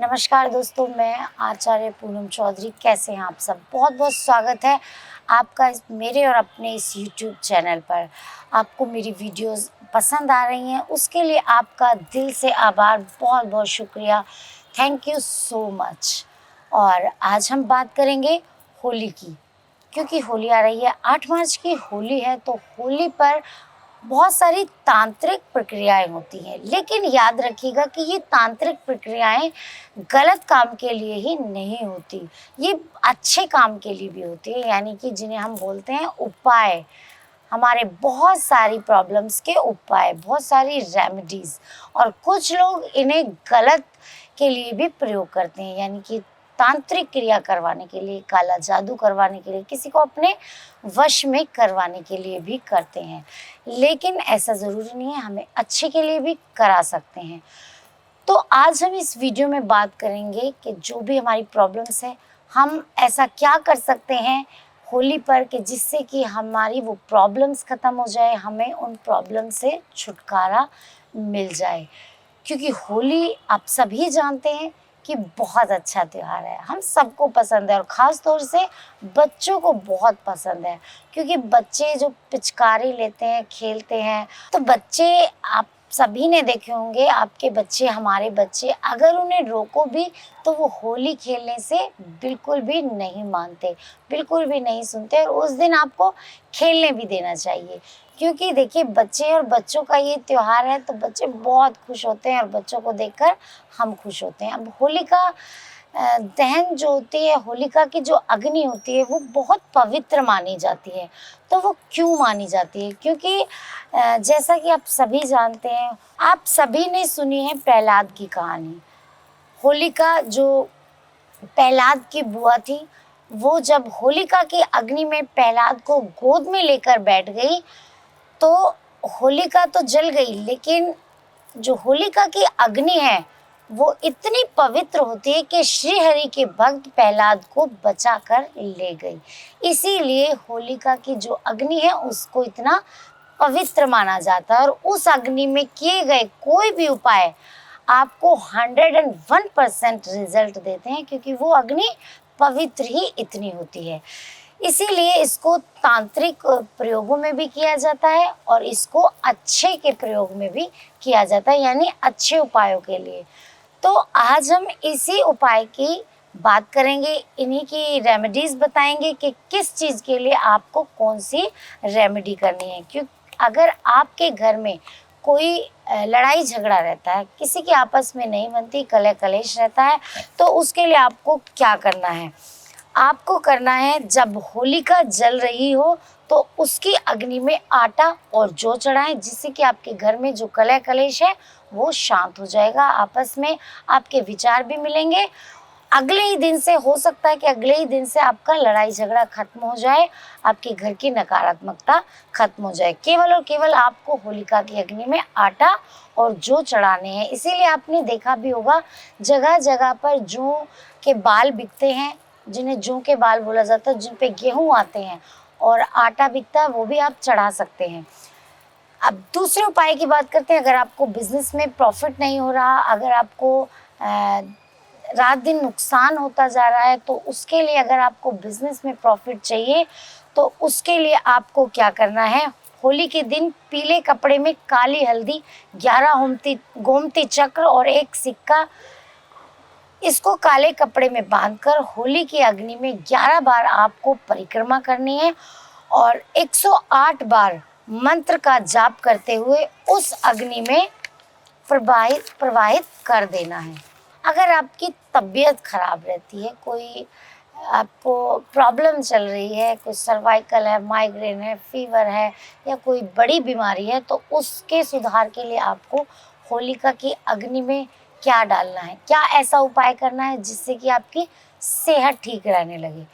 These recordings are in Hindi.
नमस्कार दोस्तों, मैं आचार्य पूनम चौधरी। कैसे हैं आप सब? बहुत बहुत स्वागत है आपका मेरे और अपने इस यूट्यूब चैनल पर। आपको मेरी वीडियोस पसंद आ रही हैं, उसके लिए आपका दिल से आभार, बहुत बहुत शुक्रिया। Thank you so much. और आज हम बात करेंगे होली की, क्योंकि होली आ रही है। 8 मार्च की होली है, तो होली पर बहुत सारी तांत्रिक प्रक्रियाएं होती हैं, लेकिन याद रखिएगा कि ये तांत्रिक प्रक्रियाएं गलत काम के लिए ही नहीं होती, ये अच्छे काम के लिए भी होती है, यानी कि जिन्हें हम बोलते हैं उपाय। हमारे बहुत सारी प्रॉब्लम्स के उपाय, बहुत सारी रेमेडीज़, और कुछ लोग इन्हें गलत के लिए भी प्रयोग करते हैं, यानी कि तांत्रिक क्रिया करवाने के लिए, काला जादू करवाने के लिए, किसी को अपने वश में करवाने के लिए भी करते हैं। लेकिन ऐसा ज़रूरी नहीं है, हमें अच्छे के लिए भी करा सकते हैं। तो आज हम इस वीडियो में बात करेंगे कि जो भी हमारी प्रॉब्लम्स है, हम ऐसा क्या कर सकते हैं होली पर कि जिससे कि हमारी वो प्रॉब्लम्स ख़त्म हो जाए, हमें उन प्रॉब्लम से छुटकारा मिल जाए। क्योंकि होली आप सभी जानते हैं कि बहुत अच्छा त्यौहार है, हम सबको पसंद है, और ख़ास तौर से बच्चों को बहुत पसंद है। क्योंकि बच्चे जो पिचकारी लेते हैं, खेलते हैं, तो बच्चे, आप सभी ने देखे होंगे, आपके बच्चे, हमारे बच्चे, अगर उन्हें रोको भी तो वो होली खेलने से बिल्कुल भी नहीं मानते, बिल्कुल भी नहीं सुनते, और उस दिन आपको खेलने भी देना चाहिए। क्योंकि देखिए, बच्चे और बच्चों का ये त्यौहार है, तो बच्चे बहुत खुश होते हैं और बच्चों को देखकर हम खुश होते हैं। अब होलिका दहन जो होती है, होलिका की जो अग्नि होती है, वो बहुत पवित्र मानी जाती है। तो वो क्यों मानी जाती है? क्योंकि जैसा कि आप सभी जानते हैं, आप सभी ने सुनी है प्रहलाद की कहानी। होलिका, जो प्रहलाद की बुआ थी, वो जब होलिका की अग्नि में प्रहलाद को गोद में लेकर बैठ गई, तो होलिका तो जल गई, लेकिन जो होलिका की अग्नि है वो इतनी पवित्र होती है कि श्री हरि के भक्त प्रहलाद को बचा कर ले गई। इसीलिए होलिका की जो अग्नि है उसको इतना पवित्र माना जाता है, और उस अग्नि में किए गए कोई भी उपाय आपको 101% रिजल्ट देते हैं, क्योंकि वो अग्नि पवित्र ही इतनी होती है। इसीलिए इसको तांत्रिक प्रयोगों में भी किया जाता है, और इसको अच्छे के प्रयोग में भी किया जाता है, यानी अच्छे उपायों के लिए। तो आज हम इसी उपाय की बात करेंगे, इन्हीं की रेमेडीज़ बताएंगे कि किस चीज़ के लिए आपको कौन सी रेमेडी करनी है। क्योंकि अगर आपके घर में कोई लड़ाई झगड़ा रहता है, किसी की आपस में नहीं बनती, कलह कलेश रहता है, तो उसके लिए आपको क्या करना है? आपको करना है, जब होलिका जल रही हो तो उसकी अग्नि में आटा और जौ चढ़ाएं, जिससे कि आपके घर में जो कलह कलेश है वो शांत हो जाएगा। आपस में आपके विचार भी मिलेंगे। अगले ही दिन से, हो सकता है कि अगले ही दिन से आपका लड़ाई झगड़ा खत्म हो जाए, आपके घर की नकारात्मकता खत्म हो जाए। केवल और केवल आपको होलिका की अग्नि में आटा और जौ चढ़ाने हैं। इसीलिए आपने देखा भी होगा, जगह जगह पर जौ के बाल बिकते हैं, जिन्हें जौ के बाल बोला जाता है, जिन पे गेहूँ आते हैं, और आटा बिकता है, वो भी आप चढ़ा सकते हैं। अब दूसरे उपाय की बात करते हैं। अगर आपको बिजनेस में प्रॉफिट नहीं हो रहा, अगर आपको रात दिन नुकसान होता जा रहा है, तो उसके लिए, अगर आपको बिजनेस में प्रॉफिट चाहिए, तो उसके लिए आपको क्या करना है? होली के दिन पीले कपड़े में काली हल्दी, 11 गोमती चक्र और 1 सिक्का, इसको काले कपड़े में बांधकर होली की अग्नि में 11 बार आपको परिक्रमा करनी है, और 108 बार मंत्र का जाप करते हुए उस अग्नि में प्रवाहित कर देना है। अगर आपकी तबीयत खराब रहती है, कोई आपको प्रॉब्लम चल रही है, कोई सर्वाइकल है, माइग्रेन है, फीवर है, या कोई बड़ी बीमारी है, तो उसके सुधार के लिए आपको होलिका की अग्नि में क्या डालना है, क्या ऐसा उपाय करना है जिससे कि आपकी सेहत ठीक रहने लगे।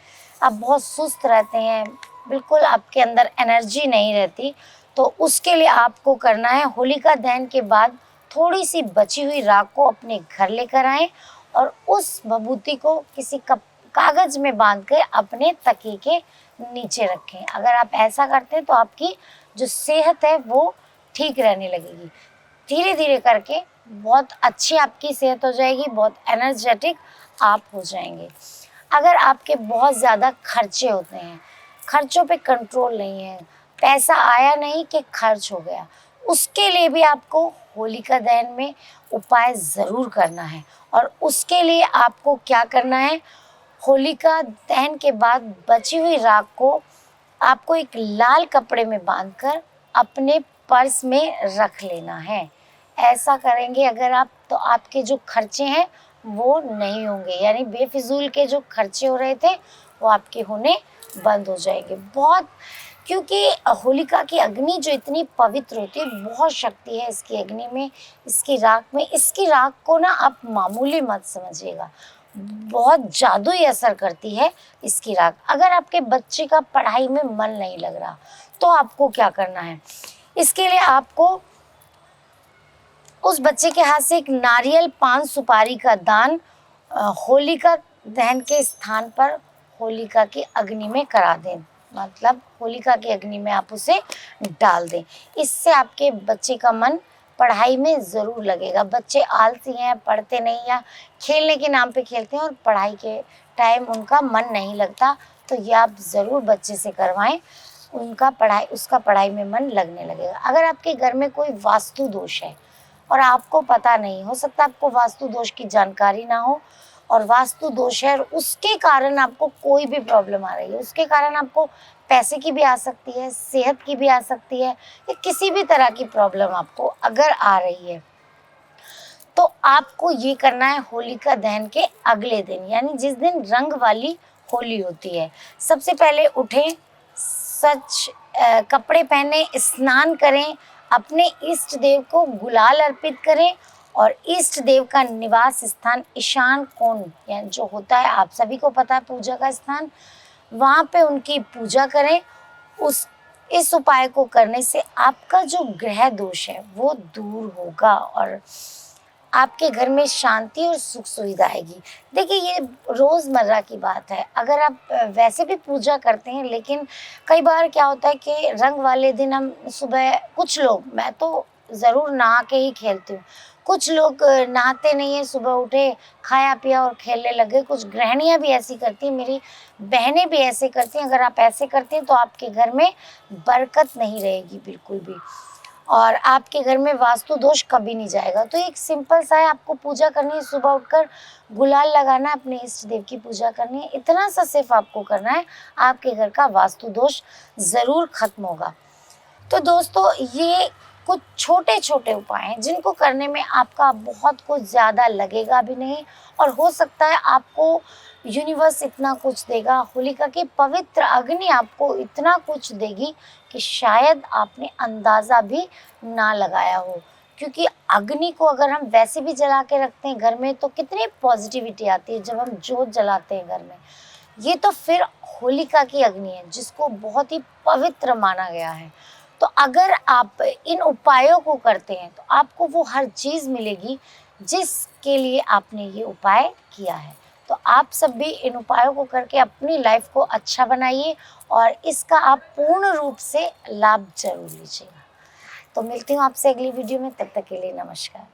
आप बहुत सुस्त रहते हैं, बिल्कुल आपके अंदर एनर्जी नहीं रहती, तो उसके लिए आपको करना है, होलिका दहन के बाद थोड़ी सी बची हुई राख को अपने घर लेकर आएं, और उस भभूति को किसी कागज में बांध कर अपने तकिए के नीचे रखें। अगर आप ऐसा करते हैं तो आपकी जो सेहत है वो ठीक रहने लगेगी। धीरे धीरे करके बहुत अच्छी आपकी सेहत हो जाएगी, बहुत एनर्जेटिक आप हो जाएंगे। अगर आपके बहुत ज़्यादा खर्चे होते हैं, खर्चों पे कंट्रोल नहीं है, पैसा आया नहीं कि खर्च हो गया, उसके लिए भी आपको होलिका दहन में उपाय ज़रूर करना है। और उसके लिए आपको क्या करना है, होलिका दहन के बाद बची हुई राख को आपको एक लाल कपड़े में बांधकर अपने पर्स में रख लेना है। ऐसा करेंगे अगर आप, तो आपके जो खर्चे हैं वो नहीं होंगे, यानी बेफिजूल के जो खर्चे हो रहे थे वो आपके होने बंद हो जाएंगे। बहुत, क्योंकि होलिका की अग्नि जो इतनी पवित्र होती है, बहुत शक्ति है इसकी अग्नि में, इसकी राख में। इसकी राख को ना आप मामूली मत समझिएगा, बहुत जादुई असर करती है इसकी राख। अगर आपके बच्चे का पढ़ाई में मन नहीं लग रहा तो आपको क्या करना है, इसके लिए आपको उस बच्चे के हाथ से एक नारियल, पान, सुपारी का दान होलिका दहन के स्थान पर होलिका की अग्नि में करा दें, मतलब होलिका की अग्नि में आप उसे डाल दें। इससे आपके बच्चे का मन पढ़ाई में ज़रूर लगेगा। बच्चे आलसी हैं, पढ़ते नहीं या खेलने के नाम पे खेलते हैं और पढ़ाई के टाइम उनका मन नहीं लगता, तो ये आप ज़रूर बच्चे से करवाएं, उसका पढ़ाई में मन लगने लगेगा। अगर आपके घर में कोई वास्तु दोष है और आपको पता नहीं, हो सकता है आपको वास्तु दोष की जानकारी ना हो और वास्तु दोष है और उसके कारण आपको कोई भी प्रॉब्लम आ रही है, उसके कारण आपको पैसे की भी आ सकती है, सेहत की भी आ सकती है, या किसी भी तरह की प्रॉब्लम आपको अगर आ रही है, तो आपको ये करना है होलिका दहन के अगले दिन, यानी जिस दिन रंग वाली होली होती है। सबसे पहले उठें, सच कपड़े पहने, स्नान करें, अपने इष्ट देव को गुलाल अर्पित करें और इष्ट देव का निवास स्थान ईशान कोण, यानी जो होता है, आप सभी को पता है पूजा का स्थान, वहाँ पे उनकी पूजा करें। इस उपाय को करने से आपका जो ग्रह दोष है वो दूर होगा और आपके घर में शांति और सुख सुविधा आएगी। देखिए, ये रोज़मर्रा की बात है। अगर आप वैसे भी पूजा करते हैं, लेकिन कई बार क्या होता है कि रंग वाले दिन हम सुबह, कुछ लोग, मैं तो ज़रूर नहा के ही खेलती हूँ, कुछ लोग नहाते नहीं हैं, सुबह उठे, खाया पिया और खेलने लगे। कुछ गृहिणियाँ भी ऐसी करती हैं, मेरी बहनें भी ऐसे करती हैं। अगर आप ऐसे करते हैं तो आपके घर में बरकत नहीं रहेगी बिल्कुल भी, और आपके घर में वास्तु दोष कभी नहीं जाएगा। तो एक सिंपल सा है, आपको पूजा करनी है, सुबह उठकर गुलाल लगाना है, अपने इष्ट देव की पूजा करनी है, इतना सा सिर्फ आपको करना है, आपके घर का वास्तु दोष ज़रूर खत्म होगा। तो दोस्तों, ये कुछ छोटे छोटे उपाय हैं जिनको करने में आपका बहुत कुछ ज़्यादा लगेगा भी नहीं, और हो सकता है आपको यूनिवर्स इतना कुछ देगा, होलिका की पवित्र अग्नि आपको इतना कुछ देगी कि शायद आपने अंदाज़ा भी ना लगाया हो। क्योंकि अग्नि को अगर हम वैसे भी जला के रखते हैं घर में तो कितनी पॉजिटिविटी आती है जब हम जोत जलाते हैं घर में। ये तो फिर होलिका की अग्नि है जिसको बहुत ही पवित्र माना गया है। तो अगर आप इन उपायों को करते हैं तो आपको वो हर चीज़ मिलेगी जिसके लिए आपने ये उपाय किया है। तो आप सब भी इन उपायों को करके अपनी लाइफ को अच्छा बनाइए और इसका आप पूर्ण रूप से लाभ जरूर लीजिएगा। तो मिलती हूँ आपसे अगली वीडियो में, तब तक के लिए नमस्कार।